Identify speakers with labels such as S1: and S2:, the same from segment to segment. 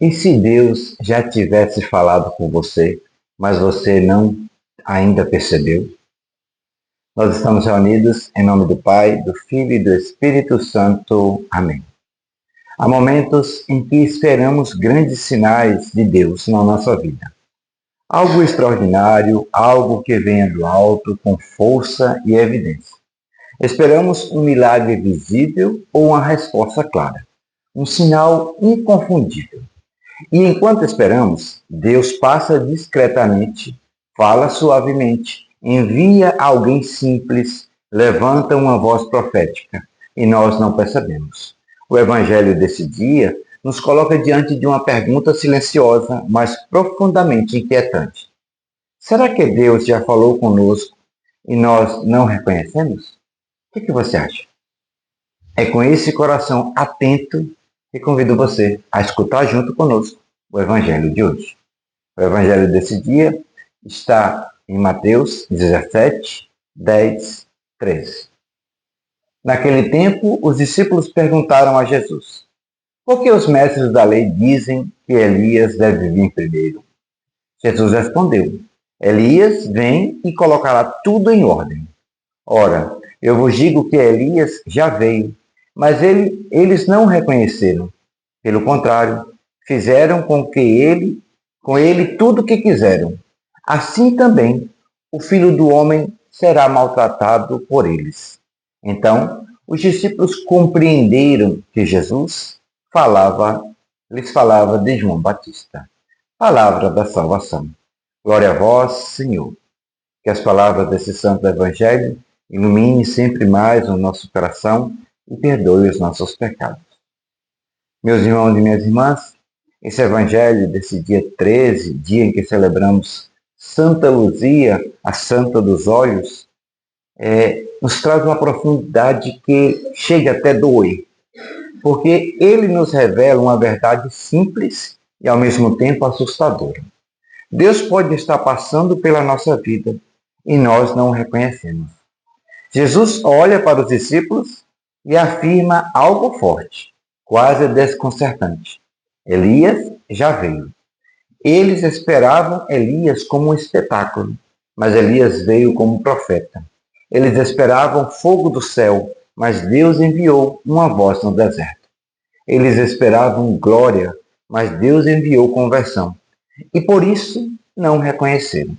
S1: E se Deus já tivesse falado com você, mas você não ainda percebeu? Nós estamos reunidos em nome do Pai, do Filho e do Espírito Santo. Amém. Há momentos em que esperamos grandes sinais de Deus na nossa vida. Algo extraordinário, algo que venha do alto com força e evidência. Esperamos um milagre visível ou uma resposta clara, um sinal inconfundível. E enquanto esperamos, Deus passa discretamente, fala suavemente, envia alguém simples, levanta uma voz profética, e nós não percebemos. O evangelho desse dia nos coloca diante de uma pergunta silenciosa, mas profundamente inquietante. Será que Deus já falou conosco e nós não reconhecemos? O que você acha? É com esse coração atento que convido você a escutar junto conosco o evangelho de hoje. O evangelho desse dia está em Mateus 17, 10, 13. Naquele tempo, os discípulos perguntaram a Jesus: por que os mestres da lei dizem que Elias deve vir primeiro? Jesus respondeu: Elias vem e colocará tudo em ordem. Ora, eu vos digo que Elias já veio, mas eles não o reconheceram. Pelo contrário, fizeram com ele tudo o que quiseram. Assim também, o Filho do Homem será maltratado por eles. Então, os discípulos compreenderam que Jesus lhes falava de João Batista. Palavra da salvação. Glória a vós, Senhor. Que as palavras desse santo evangelho ilumine sempre mais o nosso coração e perdoe os nossos pecados. Meus irmãos e minhas irmãs, esse evangelho desse dia 13, dia em que celebramos Santa Luzia, a Santa dos Olhos, nos traz uma profundidade que chega até doer, porque ele nos revela uma verdade simples e ao mesmo tempo assustadora. Deus pode estar passando pela nossa vida e nós não o reconhecemos. Jesus olha para os discípulos e afirma algo forte, quase desconcertante. Elias já veio. Eles esperavam Elias como um espetáculo, mas Elias veio como profeta. Eles esperavam fogo do céu, mas Deus enviou uma voz no deserto. Eles esperavam glória, mas Deus enviou conversão. E por isso não reconheceram.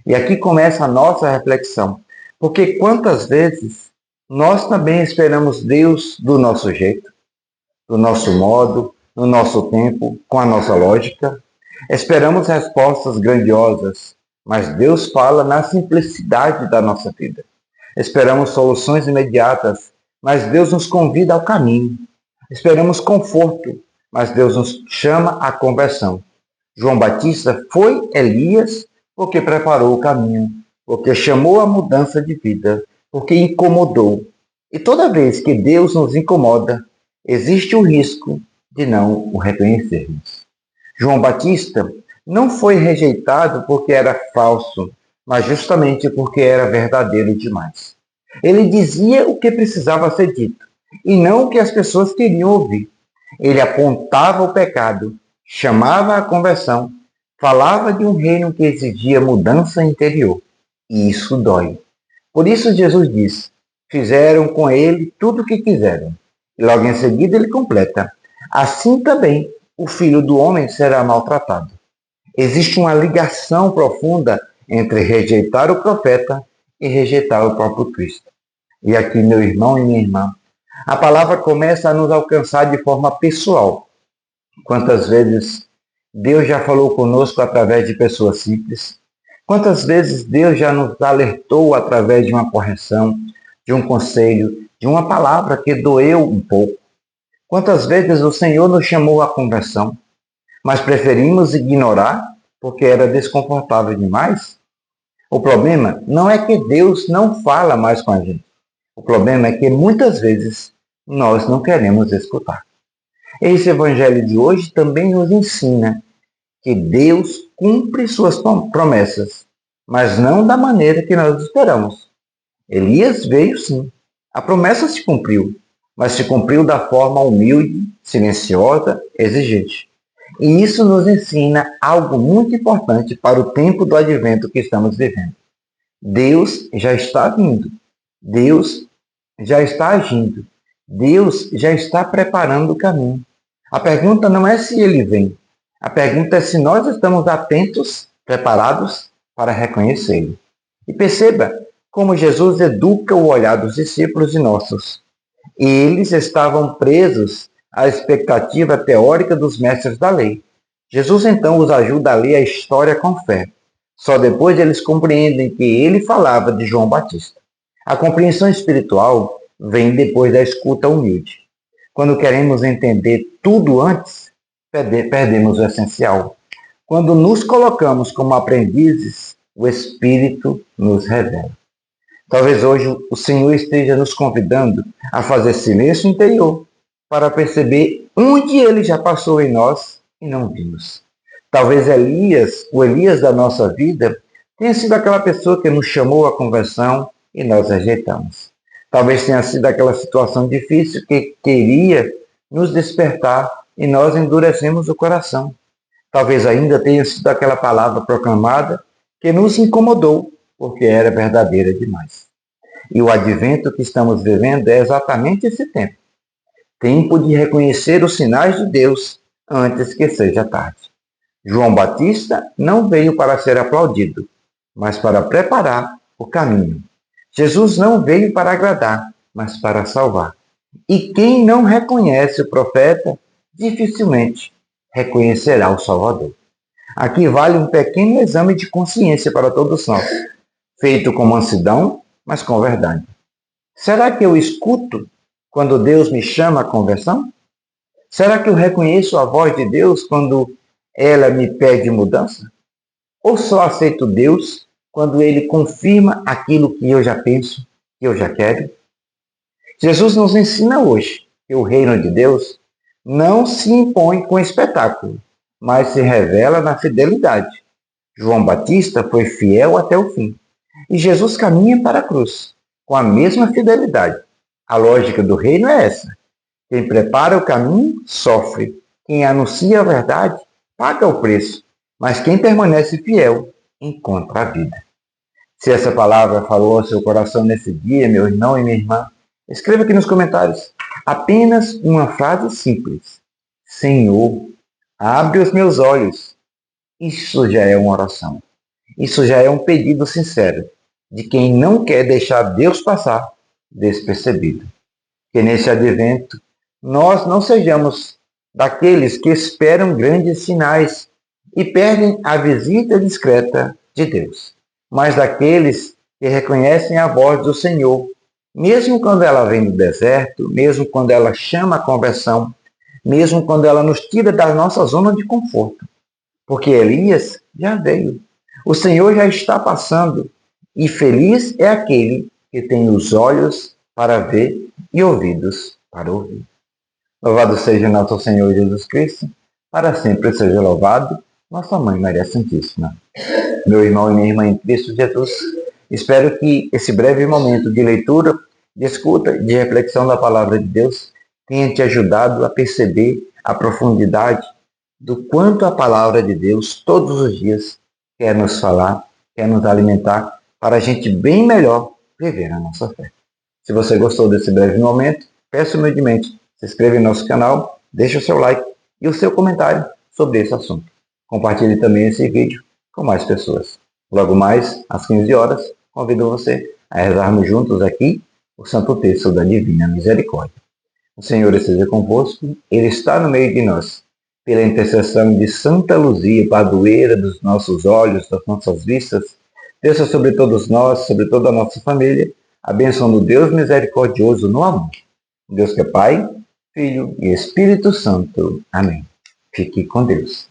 S1: E aqui começa a nossa reflexão, porque quantas vezes nós também esperamos Deus do nosso jeito, do nosso modo, no nosso tempo, com a nossa lógica. Esperamos respostas grandiosas, mas Deus fala na simplicidade da nossa vida. Esperamos soluções imediatas, mas Deus nos convida ao caminho. Esperamos conforto, mas Deus nos chama à conversão. João Batista foi Elias porque preparou o caminho, porque chamou a mudança de vida, porque incomodou. E toda vez que Deus nos incomoda, existe o risco de não o reconhecermos. João Batista não foi rejeitado porque era falso, mas justamente porque era verdadeiro demais. Ele dizia o que precisava ser dito, e não o que as pessoas queriam ouvir. Ele apontava o pecado, chamava a conversão, falava de um reino que exigia mudança interior. E isso dói. Por isso Jesus diz: fizeram com ele tudo o que quiseram. E logo em seguida ele completa: assim também o Filho do Homem será maltratado. Existe uma ligação profunda entre rejeitar o profeta e rejeitar o próprio Cristo. E aqui, meu irmão e minha irmã, a palavra começa a nos alcançar de forma pessoal. Quantas vezes Deus já falou conosco através de pessoas simples? Quantas vezes Deus já nos alertou através de uma correção, de um conselho, de uma palavra que doeu um pouco? Quantas vezes o Senhor nos chamou à conversão, mas preferimos ignorar porque era desconfortável demais? O problema não é que Deus não fala mais com a gente. O problema é que muitas vezes nós não queremos escutar. Esse evangelho de hoje também nos ensina que Deus cumpre suas promessas, mas não da maneira que nós esperamos. Elias veio sim. A promessa se cumpriu, mas se cumpriu da forma humilde, silenciosa, exigente. E isso nos ensina algo muito importante para o tempo do advento que estamos vivendo. Deus já está vindo. Deus já está agindo. Deus já está preparando o caminho. A pergunta não é se ele vem. A pergunta é se nós estamos atentos, preparados para reconhecê-lo. E perceba como Jesus educa o olhar dos discípulos e nossos. Eles estavam presos à expectativa teórica dos mestres da lei. Jesus então os ajuda a ler a história com fé. Só depois eles compreendem que ele falava de João Batista. A compreensão espiritual vem depois da escuta humilde. Quando queremos entender tudo antes, perdemos o essencial. Quando nos colocamos como aprendizes, o Espírito nos revela. Talvez hoje o Senhor esteja nos convidando a fazer silêncio interior para perceber onde ele já passou em nós e não vimos. Talvez o Elias da nossa vida, tenha sido aquela pessoa que nos chamou à conversão e nós rejeitamos. Talvez tenha sido aquela situação difícil que queria nos despertar e nós endurecemos o coração. Talvez ainda tenha sido aquela palavra proclamada que nos incomodou, porque era verdadeira demais. E o advento que estamos vivendo é exatamente esse tempo. Tempo de reconhecer os sinais de Deus antes que seja tarde. João Batista não veio para ser aplaudido, mas para preparar o caminho. Jesus não veio para agradar, mas para salvar. E quem não reconhece o profeta, dificilmente reconhecerá o Salvador. Aqui vale um pequeno exame de consciência para todos nós, feito com mansidão, mas com verdade. Será que eu escuto quando Deus me chama à conversão? Será que eu reconheço a voz de Deus quando ela me pede mudança? Ou só aceito Deus quando ele confirma aquilo que eu já penso, que eu já quero? Jesus nos ensina hoje que o reino de Deus não se impõe com espetáculo, mas se revela na fidelidade. João Batista foi fiel até o fim. E Jesus caminha para a cruz com a mesma fidelidade. A lógica do reino é essa. Quem prepara o caminho, sofre. Quem anuncia a verdade, paga o preço. Mas quem permanece fiel, encontra a vida. Se essa palavra falou ao seu coração nesse dia, meu irmão e minha irmã, escreva aqui nos comentários apenas uma frase simples. Senhor, abre os meus olhos. Isso já é uma oração. Isso já é um pedido sincero de quem não quer deixar Deus passar despercebido. Que nesse advento nós não sejamos daqueles que esperam grandes sinais e perdem a visita discreta de Deus, mas daqueles que reconhecem a voz do Senhor, mesmo quando ela vem do deserto, mesmo quando ela chama a conversão, mesmo quando ela nos tira da nossa zona de conforto. Porque Elias já veio. O Senhor já está passando. E feliz é aquele que tem os olhos para ver e ouvidos para ouvir. Louvado seja nosso Senhor Jesus Cristo. Para sempre seja louvado nossa Mãe Maria Santíssima. Meu irmão e minha irmã em Cristo Jesus, espero que esse breve momento de leitura, de escuta, de reflexão da Palavra de Deus tenha te ajudado a perceber a profundidade do quanto a Palavra de Deus todos os dias quer nos falar, quer nos alimentar, para a gente bem melhor viver a nossa fé. Se você gostou desse breve momento, peço humildemente, se inscreva em nosso canal, deixe o seu like e o seu comentário sobre esse assunto. Compartilhe também esse vídeo com mais pessoas. Logo mais, às 15 horas, convido você a rezarmos juntos aqui o Santo Terço da Divina Misericórdia. O Senhor esteja convosco, Ele está no meio de nós. Pela intercessão de Santa Luzia, padroeira dos nossos olhos, das nossas vistas, desça sobre todos nós, sobre toda a nossa família, a bênção do Deus misericordioso no amor. Deus que é Pai, Filho e Espírito Santo. Amém. Fique com Deus.